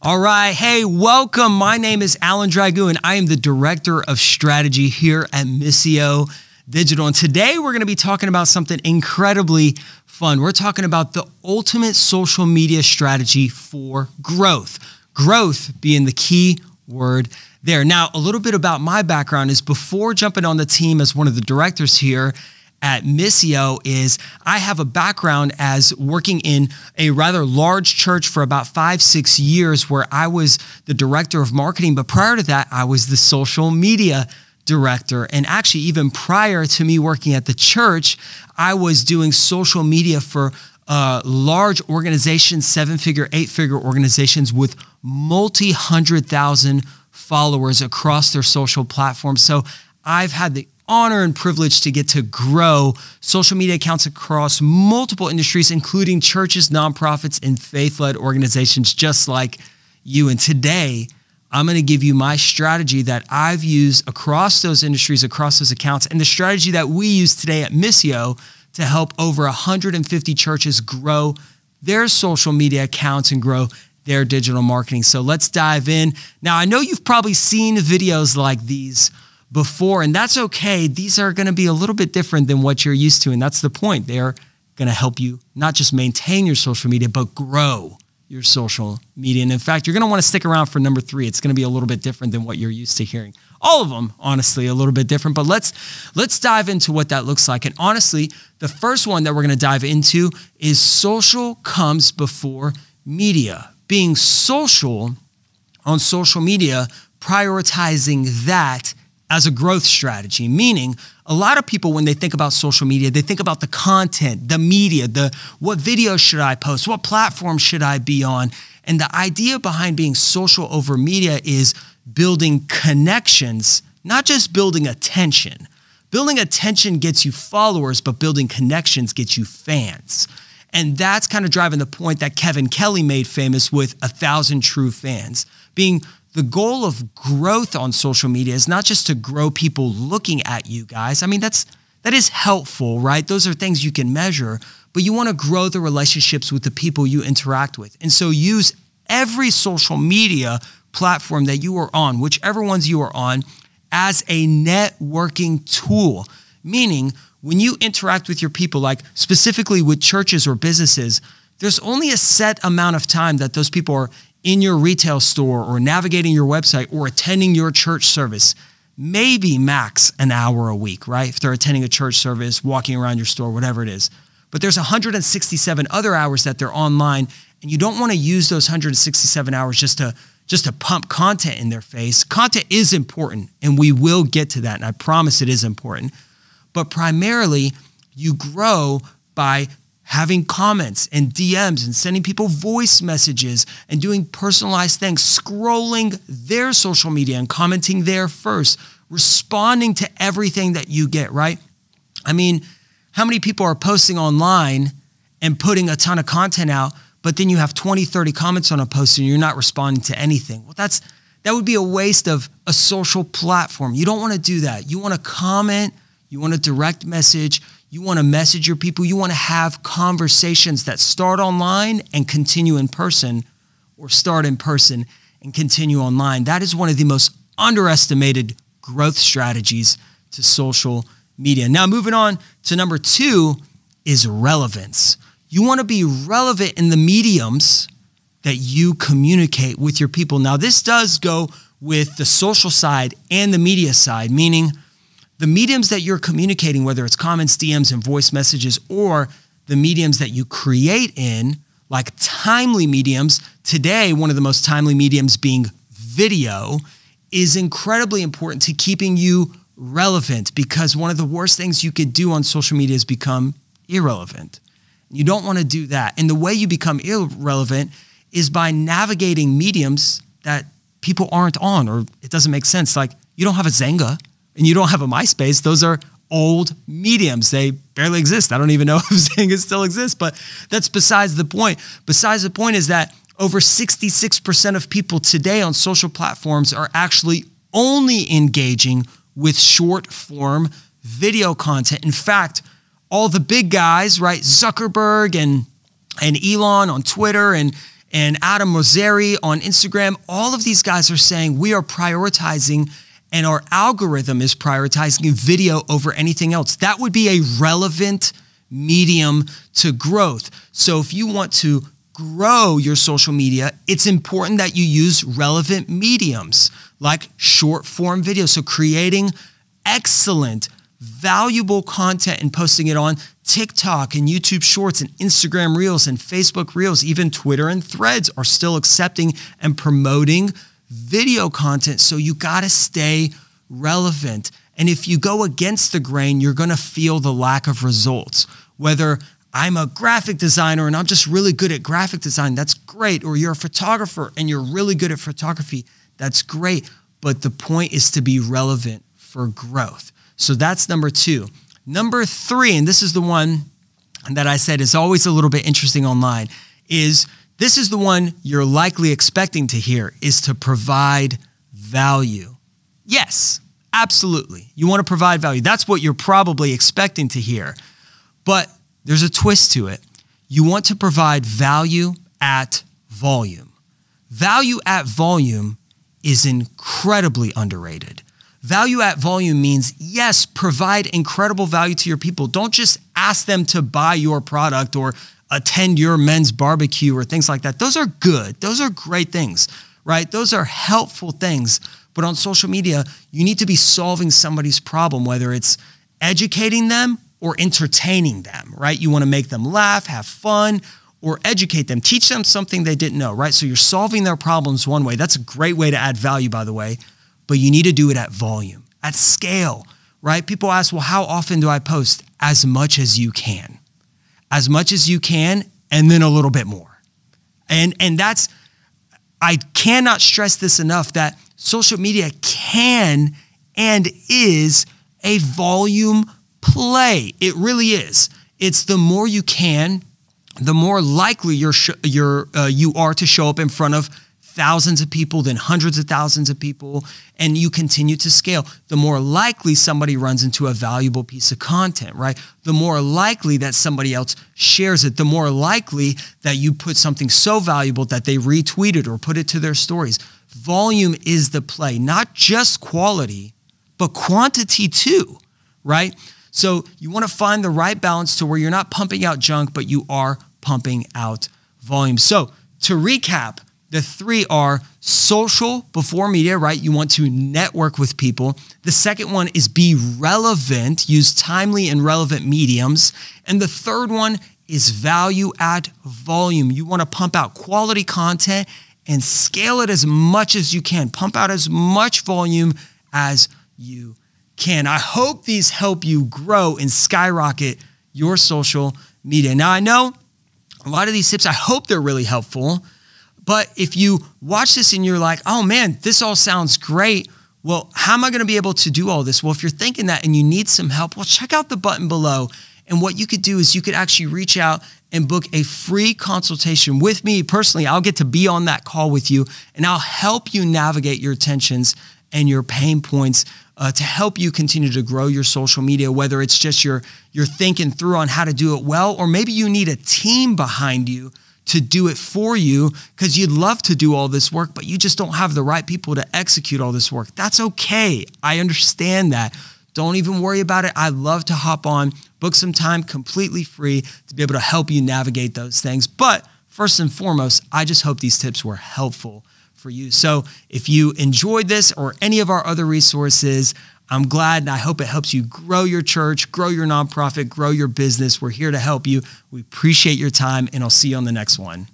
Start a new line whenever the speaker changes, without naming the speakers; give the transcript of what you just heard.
All right. Hey, welcome. My name is Alin Dragu, and I am the Director of Strategy here at Missio Digital. And today we're going to be talking about something incredibly fun. We're talking about the ultimate social media strategy for growth. Growth being the key word there. Now, a little bit about my background is before jumping on the team as one of the directors here at Missio is I have a background as working in a rather large church for about 5-6 years where I was the director of marketing. But prior to that, I was the social media director. And actually, even prior to me working at the church, I was doing social media for large organizations, 7-figure, 8-figure organizations with multi-100,000 followers across their social platforms. So I've had the honor and privilege to get to grow social media accounts across multiple industries, including churches, nonprofits, and faith-led organizations just like you. And today, I'm going to give you my strategy that I've used across those industries, across those accounts, and the strategy that we use today at Missio to help over 150 churches grow their social media accounts and grow their digital marketing. So let's dive in. Now, I know you've probably seen videos like these before, and that's okay. These are going to be a little bit different than what you're used to, and that's the point. They're going to help you not just maintain your social media, but grow your social media. And in fact, you're going to want to stick around for number 3. It's going to be a little bit different than what you're used to hearing. All of them, honestly, a little bit different, but let's dive into what that looks like. And honestly, the first one that we're going to dive into is social comes before media. Being social on social media, prioritizing that as a growth strategy, meaning a lot of people, when they think about social media, they think about the content, the media, what video should I post, what platform should I be on? And the idea behind being social over media is building connections, not just building attention. Building attention gets you followers, but building connections gets you fans. And that's kind of driving the point that Kevin Kelly made famous with 1,000 true fans. Being the goal of growth on social media is not just to grow people looking at you guys. I mean, that is helpful, right? Those are things you can measure, but you want to grow the relationships with the people you interact with. And so use every social media platform that you are on, whichever ones you are on, as a networking tool. Meaning, when you interact with your people, like specifically with churches or businesses, there's only a set amount of time that those people are in your retail store or navigating your website or attending your church service. Maybe max an hour a week, right? If they're attending a church service, walking around your store, whatever it is. But there's 167 other hours that they're online, and you don't want to use those 167 hours just to pump content in their face. Content is important, and we will get to that, and I promise it is important. But primarily, you grow by having comments and DMs and sending people voice messages and doing personalized things, scrolling their social media and commenting there first, responding to everything that you get, right? I mean, how many people are posting online and putting a ton of content out, but then you have 20, 30 comments on a post and you're not responding to anything? Well, that would be a waste of a social platform. You don't want to do that. You want to comment, you want to direct message, you want to message your people, you want to have conversations that start online and continue in person, or start in person and continue online. That is one of the most underestimated growth strategies to social media. Now, moving on to number 2 is relevance. You want to be relevant in the mediums that you communicate with your people. Now, this does go with the social side and the media side, meaning the mediums that you're communicating, whether it's comments, DMs, and voice messages, or the mediums that you create in, like timely mediums. Today, one of the most timely mediums being video, is incredibly important to keeping you relevant, because one of the worst things you could do on social media is become irrelevant. You don't want to do that. And the way you become irrelevant is by navigating mediums that people aren't on, or it doesn't make sense. Like, you don't have a Zynga and you don't have a MySpace. Those are old mediums. They barely exist. I don't even know if Zynga still exists, but that's besides the point. Besides the point is that over 66% of people today on social platforms are actually only engaging with short form video content. In fact, all the big guys, right? Zuckerberg and Elon on Twitter and and Adam Mosseri on Instagram. All of these guys are saying we are prioritizing, and our algorithm is prioritizing video over anything else. That would be a relevant medium to growth. So if you want to grow your social media, it's important that you use relevant mediums like short form video. So creating excellent, valuable content and posting it on TikTok and YouTube Shorts and Instagram Reels and Facebook Reels. Even Twitter and Threads are still accepting and promoting video content. So you got to stay relevant. And if you go against the grain, you're going to feel the lack of results. Whether I'm a graphic designer and I'm just really good at graphic design, that's great. Or you're a photographer and you're really good at photography, that's great. But the point is to be relevant for growth. So that's number 2. Number 3, and this is the one that I said is always a little bit interesting online, is this is the one you're likely expecting to hear, is to provide value. Yes, absolutely. You want to provide value. That's what you're probably expecting to hear. But there's a twist to it. You want to provide value at volume. Value at volume is incredibly underrated. Value at volume means, yes, provide incredible value to your people. Don't just ask them to buy your product or attend your men's barbecue or things like that. Those are good. Those are great things, right? Those are helpful things. But on social media, you need to be solving somebody's problem, whether it's educating them or entertaining them, right? You want to make them laugh, have fun, or educate them, teach them something they didn't know, right? So you're solving their problems one way. That's a great way to add value, by the way, but you need to do it at volume, at scale, right? People ask, well, how often do I post? As much as you can. As much as you can, and then a little bit more. And that's, I cannot stress this enough, that social media can and is a volume play. It really is. It's the more you can, the more likely you are to show up in front of thousands of people, then hundreds of thousands of people, and you continue to scale. The more likely somebody runs into a valuable piece of content, right? The more likely that somebody else shares it, the more likely that you put something so valuable that they retweet it or put it to their stories. Volume is the play, not just quality, but quantity too, right? So you want to find the right balance to where you're not pumping out junk, but you are pumping out volume. So to recap, the 3 are social before media, right? You want to network with people. The second one is be relevant, use timely and relevant mediums. And the third one is value at volume. You want to pump out quality content and scale it as much as you can. Pump out as much volume as you can. I hope these help you grow and skyrocket your social media. Now, I know a lot of these tips, I hope they're really helpful, but if you watch this and you're like, oh man, this all sounds great, well, how am I going to be able to do all this? Well, if you're thinking that and you need some help, well, check out the button below. And what you could do is you could actually reach out and book a free consultation with me personally. I'll get to be on that call with you, and I'll help you navigate your tensions and your pain points to help you continue to grow your social media, whether it's just you're thinking through on how to do it well, or maybe you need a team behind you to do it for you because you'd love to do all this work, but you just don't have the right people to execute all this work. That's okay. I understand that. Don't even worry about it. I'd love to hop on, book some time completely free to be able to help you navigate those things. But first and foremost, I just hope these tips were helpful for you. So if you enjoyed this or any of our other resources, I'm glad, and I hope it helps you grow your church, grow your nonprofit, grow your business. We're here to help you. We appreciate your time, and I'll see you on the next one.